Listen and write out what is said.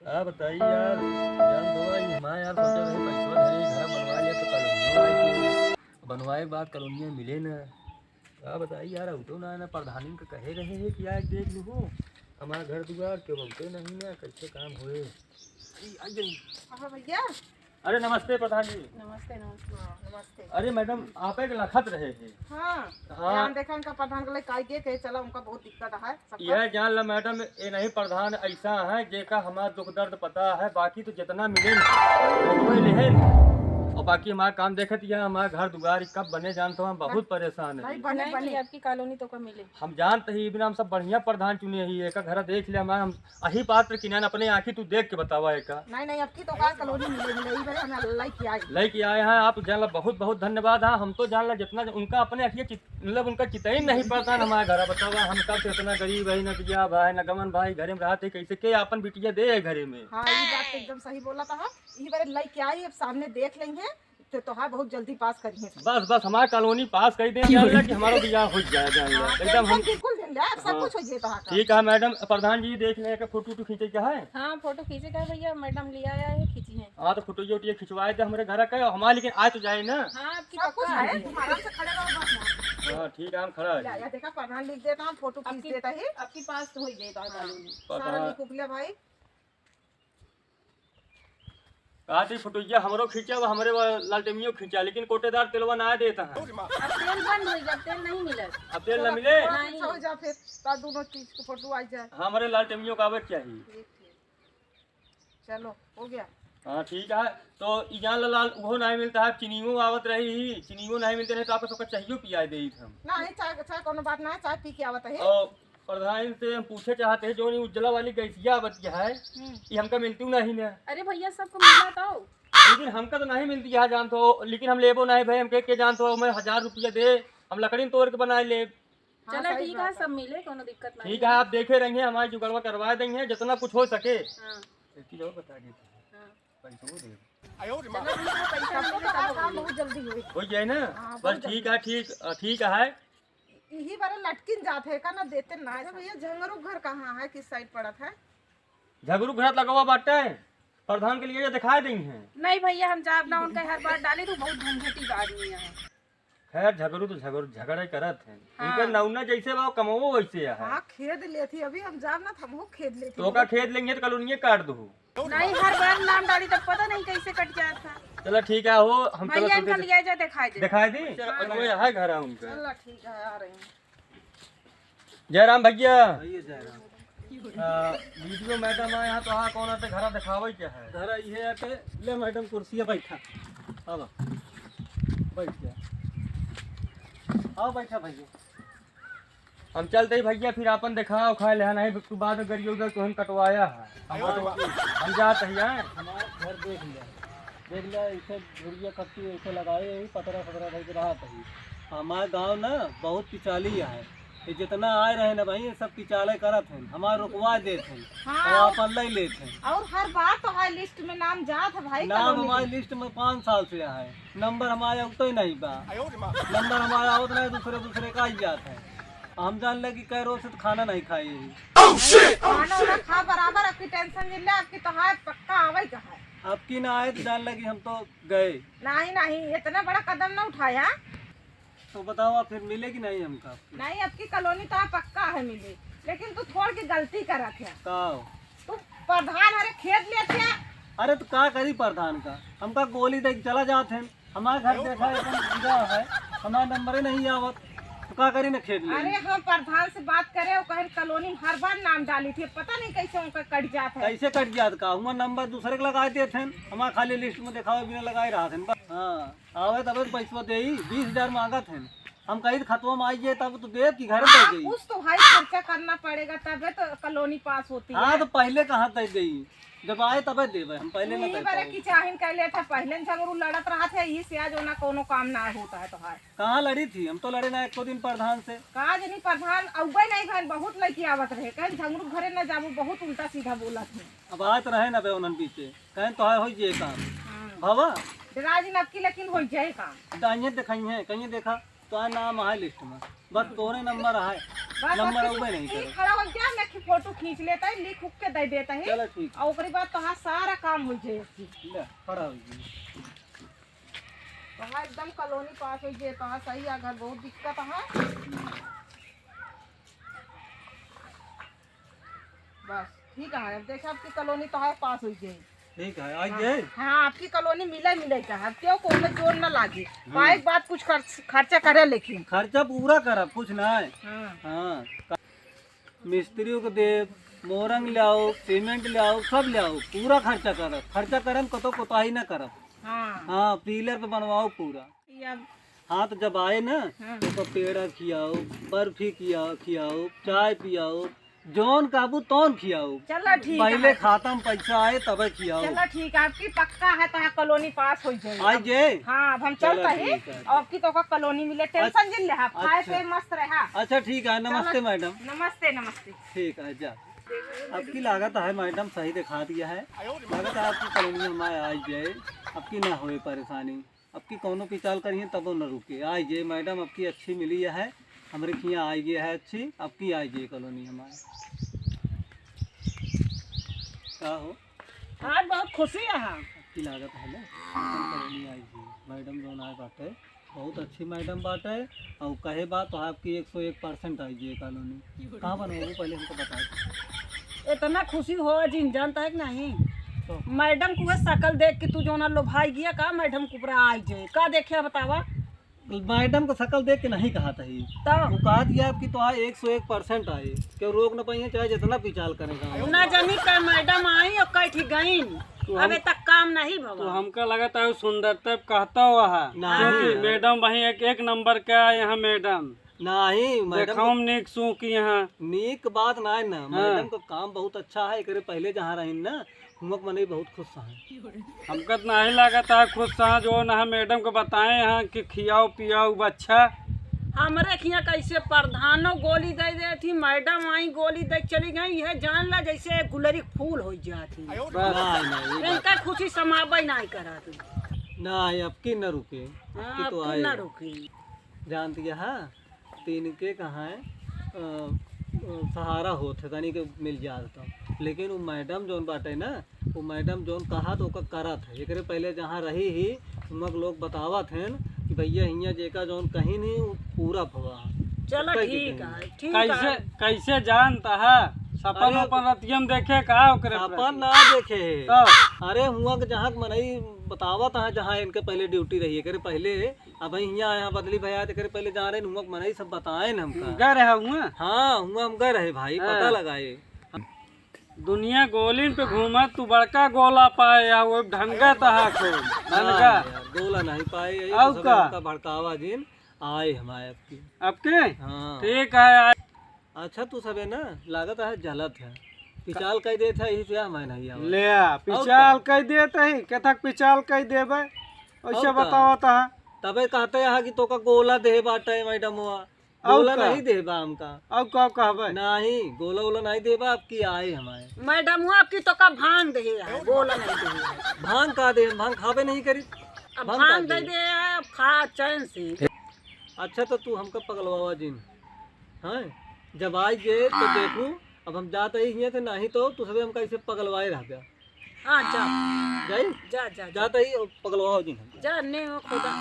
हाँ बताइए यार, जान दो भाई हमारे यार सोचे रहे पैसा धरे घर बनवा लिया तो कॉलोनियों बनवाए के बाद कॉलोनियाँ मिले ना। हाँ बताइए यार, अब तो ना प्रधानी का कहे रहे हैं कि यार देख लूँ हमारा घर दुआर क्यों बनते नहीं ना, कैसे काम हुए। हाँ भैया। अरे नमस्ते प्रधान जी। नमस्ते नमस्ते। हाँ, नमस्ते। अरे मैडम आप एक लखत रहे थे। हाँ हाँ ध्यान देखा उनका प्रधान के लिए काई के चला उनका बहुत दिक्कत है सबका। यह जान ला मैडम, ये नहीं प्रधान ऐसा है जेका हमारा दुख दर्द पता है, बाकी तो जितना मिले ना और बाकी हमारा काम देखे तो हमारा घर दुआर कब बने जानते हो, हम बहुत परेशान नहीं है। बने नहीं बने कि आपकी कॉलोनी तो कब मिले। हम जानते ही बिना हम सब बढ़िया प्रधान चुने ही एक घर देख लिया हमारा, हम अही पात्र किनान अपने आँखी तू देख के बतावा एक नहीं अब की तो कहा कॉलोनी मिले मिले ही बड़े हमें अल्लाह की आई। लेके आए हैं आप, जान ला बहुत बहुत धन्यवाद। हाँ हम तो जान ला जितना उनका अपने अखिए मतलब उनका चितई नहीं पड़ता हमारा घर बतावा, हम कब से इतना गरीब है, न बिया भाई न गमन भाई घरे में रहते कैसे के अपन बिटिया दे घरे में। हाँ ये बात तो एकदम सही बोला था, यही बारे अल्लाह की आई, अब सामने देख लेंगे तो हाँ बहुत जल्दी पास करेंगे। बस बस हमारा कॉलोनी पास कर दें जान ला कि हमारा बियाह हो जाए जान ला एकदम हम। बिल्कुल देंगे सब कुछ हो जाए। हाँ ठीक है मैडम, प्रधान जी देख लें फोटो वोटो खींचे क्या है। हाँ फोटो खींचे का भैया, मैडम लिया आया है खींची है। हाँ तो फोटो वोटो खिंचवाए थे हमारे घर का हमारा, लेकिन आज तो जाए ना। हाँ आपकी सब कुछ पक्का है, है। तुम आराम से खड़े रहो बस। हाँ ठीक है हम खड़ा है। या देखा प्रधान लिख देता हूँ, फोटो खींच आपकी देता है। आपकी पास तो हो ही जाएगा कॉलोनी। सारा लिख उख लिया भाई। कहा थी फोटोइया हमरो खींचा हमारे लालटेमियो खींचा, लेकिन कोटेदार तेलवा ना देता है। अब तेल बंद हो गया, तेल नहीं मिला। अब तेल न मिले नहीं। हो जा फिर तार दोनों चीज को फोटो आ जाए। हमारे लालटेमियो का आवक चाहिए। ठीक ठीक चलो हो गया। हाँ ठीक है, तो इजान लाल वो नहीं मिलता है, चीनियो आवत रही ही, चीनियो नहीं मिलते नहीं तो आपको सबका चाहिए पिया दे हम। नहीं चाय चाय कोनो बात ना है, चाय पी के आवत है। और प्रधान से हम पूछे चाहते हैं जो नहीं उज्ज्वला वाली गैसिया आवत है ये हमका मिलती नहीं ना। अरे भैया सबको मिला तो। लेकिन हमका तो नहीं मिलती है जान तो, लेकिन हम लेबो नहीं भाई, हम के जान तो मैं 1000 रुपया दे हम लकड़ी में तोड़ के बना ले। हाँ, चलो सही ठीक बात है, सब मिले कोनो दिक्कत नहीं। ठीक है आप देखे रहेंगे, हमारी जुगाड़वा करवा देंगे जितना कुछ हो सके। हाँ एक चीज और बता देते हाँ। पैसों दे चलो ठीक है, पैसा सबको मिले तो तब काम हो बहुत जल्दी हुई। हो जाए ना। हाँ, बस बहुत ठीक है, ठीक है। यही बारे लटकिन जाते है का ना देते ना है। भैया झंगरू घर कहाँ है, किस साइड पड़ा था? झगड़ू घर लगा बाटे प्रधान के लिए दिखाई देंगे। नहीं भैया, हम जाब ना उनका हर बार डाले तो बहुत झंझटी आदमी है। खैर झगड़ू तो झगड़ा करत है हाँ। उनके नौना जैसे बा कमो वैसे है। हाँ खेद लेती अभी हम जाब ना हम खेद लेती। तो का खेत लेंगे तो कॉलोनी काट दो। नहीं हर बार नाम डाली तब पता नहीं कैसे कट जाता। चलो ठीक है, हो हम चलो भैया इनका लिया जा दिखाई दे। दिखाई दी वो है घर है उनका। चलो ठीक है आ रहे हैं। जयराम भैया वीडियो मैडम आए यहाँ तो हाँ कौन आते घर दिखावे क्या है। घर ये आके ले मैडम कुर्सी बैठा। अब बैठ जा। हाँ बैठा भैया। हम चलते ही भैया फिर अपन दिखाओ खाए ले नहीं तू बाद में गरियो उधर तो हम कटवाया है हम जाते हैं। हमारा घर देख लिया ऐसे झुरिया कट्टी ऐसे लगाए यही पतरा पतरा करके रहा था। हमारे गांव ना बहुत पिचाली है, ये जितना आए रहे ना भाई ये सब पिचाले करत हैं, हमारे रुकवा देते हैं हाँ। और अपन ले लेते हैं। और हर बार तो है लिस्ट में नाम जात है भाई। नाम कॉलोनी हमारी में। लिस्ट में 5 साल से है, नंबर हमारे उगते ही नहीं बा। नंबर हमारा आवत नहीं, दूसरे का ही जाता है। हम जान ले कि कई रोज से तो खाना नहीं खाए यही। खाना वाना खा बराबर, आपकी टेंशन नहीं ले, आपकी तो है पक्का आवे का है। आपकी ना आए तो जान लगी हम तो गए। नहीं इतना बड़ा कदम ना उठाया। तो बताओ आप फिर मिलेगी नहीं हमका? नहीं आपकी कॉलोनी तो है पक्का है मिली, लेकिन तू थोड़ की गलती करत है। काओ? तू प्रधान हरे खेत लेते है। अरे तो का करी प्रधान का, हमका गोली दे के चला जाते हैं। हमारा घर देखा एकदम गिरा है, हमारा नंबर नहीं आवत, तो का करी ना खेत अरे ले। हम प्रधान से बात करे, वो कहे कॉलोनी में हर बार नाम डाली थी, पता नहीं कैसे उनका कट जाता है। कैसे कट जात का, हमारा नंबर दूसरे के लगा देते हैं, हमारा खाली लिस्ट में दिखाओ बिना लगाए रहा थे। हाँ आवे तब पैसा दे 20,000 मांगा थे, हम कहीं खतवा में आइए तब तो दे कि घर दे हाँ, गई। कुछ तो भाई खर्चा करना पड़ेगा तबे तो कॉलोनी पास होती है। हाँ तो पहले कहाँ तक गई, जब आए तबे देवे, हम पहले यही ना बारे दे। की चाहिन कर ले था, पहले झगड़ू लड़त रहा था, यही से आज ना कोनो काम ना होता है। तो है कहाँ लड़ी थी, हम तो लड़े ना एक दिन प्रधान से। कहा जनी प्रधान अउबे नहीं भाई, बहुत लड़की आवत रहे, कहीं झगड़ू घरे न जाबू, बहुत उल्टा सीधा बोला थे। अब आत रहे ना बे उनन पीछे, कहें तो है हो ये काम भवा राज नक्की लेकिन हो जाए काम। दाइए दिखाई है, कहीं देखा तो नाम है लिस्ट में, बस तोरे नंबर है, बस नंबर अब उबे नहीं ठीक करे। खड़ा हो गया, मैं की फोटो खींच लेता है, लिख उख के दे देता है, चलो ठीक और ओकरी बाद तोहार सारा काम हो जाए। ले खड़ा हो जी। तोहार एकदम कॉलोनी पास हो जाए, तोहार सही है, घर बहुत दिक्कत है। बस ठीक है, अब देखा आपकी कॉलोनी तोहार पास हो जाए। ठीक है आज जाए। हाँ, आपकी कॉलोनी मिले का है, क्यों को में जोर न लागे, पाइप बात कुछ खर्चा करे, लेकिन खर्चा पूरा करब, कुछ ना है। हाँ हाँ मिस्त्रियों को दे, मोरंग ले आओ, सीमेंट ले आओ, सब ले आओ, पूरा खर्चा करब, खर्चा करम कतो कोताही ना करब। हाँ हाँ पिलर पे बनवाओ पूरा। ये अब हाँ तो जब आए ना हाँ। तो पेड़ा खियाओ, बर्फी खियाओ, चाय पियाओ, जौन काबू तौन खियाओ। चलो ठीक पहले है, खाता में पैसा आए तब खियाओ। चलो ठीक है, आपकी पक्का है तो कॉलोनी पास हो जाए। आज जे। हाँ अब हम चलो चलते हैं, ठीक है। और आपकी तो कॉलोनी मिले, टेंशन जिन ले, खाए अच्छा। पे मस्त रहा। अच्छा ठीक है, नमस्ते मैडम। नमस्ते नमस्ते। ठीक है जा। आपकी लागत है मैडम सही दिखा दिया है, लागत है आपकी कॉलोनी में आज जाए, आपकी ना होए परेशानी, आपकी कौनो पिचाल करिए तब न रुके, आज जाए मैडम, आपकी अच्छी मिली है, हमारे यहाँ आई गई है अच्छी, आपकी आई जाए कॉलोनी हमारे। क्या हो आज बहुत खुशी है। आपकी लागत है ना, कॉलोनी आई जी मैडम जो आए बाटे, बहुत अच्छी मैडम बाटे, और कहे बात तो आपकी 101% आई जी कॉलोनी। कहाँ बनवाओ पहले हमको बता। इतना खुशी हो जिन जानता है कि नहीं, तो मैडम को शकल देख के तू जो ना लोभाई गया का, मैडम कुपरा आई जाए का, देखिए बतावा मैडम को शकल देख के नहीं कहा था ही, तब वो कहा दिया आपकी तो 101% आए, क्यों रोक न पाइए चाहे जितना पिचाल करेगा। ना जानी का मैडम आई और कहीं गई, अबे तक काम नहीं तो भवा। हमका लगता है सुंदरता कहता हुआ है, क्योंकि मैडम वही एक नंबर का है यहाँ मैडम, नहीं मैडम देखो हम निक सू की यहाँ। नीक बात ना है ना, मैडम का काम बहुत अच्छा है, एकरे पहले जहाँ रही ना हमक मने बहुत खुश है। हमका तो नहीं लगता है खुद से जो ना मैडम को बताए यहाँ कि खियाओ पियाओ बच्चा। हमारे यहाँ कैसे प्रधानो गोली दे दे थी, मैडम आई गोली दे चली गई है, जान ला जैसे गुलरी फूल हो जाती। नहीं इनका खुशी समाबे नहीं करा तू। नहीं अब की न रुके, हाँ, तो अब आए ना रुकी। जानती है हाँ, तीन के कहाँ है सहारा होते तनी के मिल जाता, लेकिन वो मैडम जोन बाटे ना, वो मैडम जोन कहा तो ओका करत है, एकरे पहले जहाँ रही ही उमक लोग बतावत हैं कि भैया हियाँ जेका जोन कहीं नहीं वो पूरा भवा। चलो कई ठीक दिखेंगे। है, ठीक कैसे है। कैसे जानता है सपन अरे, अपन रतियम देखे का ओकरे अपन प्रति? ना देखे तो अरे हुआ के जहाँ मनई बतावत है, जहाँ इनके पहले ड्यूटी रही है पहले, अब यहाँ यहाँ बदली भैया करे पहले जहाँ रहे हुआ मनई सब बताए न हमका। गए रहे हुआ हाँ हुआ हम गए रहे भाई, पता हाँ। लगाए। दुनिया गोलिन पे घूमा तू बड़का गोला पाए या वो ढंगा तहा को ढंगा यार, गोला नहीं पाए, यही और तो सब का? हमका भड़कावा दिन आए हमारे आपकी। आपके हाँ ठीक है। अच्छा तू सबे ना लागत है जलत है, पिचाल कह देता है इसे मैं नहीं आवा। ले आ, पिचाल कह देते ही कथक पिचाल कह देबे ऐसे और का? बताओ ता तबे कहते हैं कि तो का गोला दे बाटे मैडम हुआ, गोला का? नहीं देबा हमका, अब कब कहबे नहीं गोला वोला नहीं देबा, आपकी आए हमारे। मैडम हुआ आपकी तो का भांग दे है, बोला नहीं दे। भांग का दे, भांग खावे नहीं करी। अब भांग भांग का दे दे। दे अब खा चैन से। अच्छा तो तू हमका पगलवावा जिन, हाँ जब आई जे तो देखू, अब हम जाते ही हैं तो नहीं तो तू सबे हमका इसे पगलवाए रह गया। हाँ जा जाई जा जा जा, जाते ही पगलवाओ जिन। जा ने हो खुदा।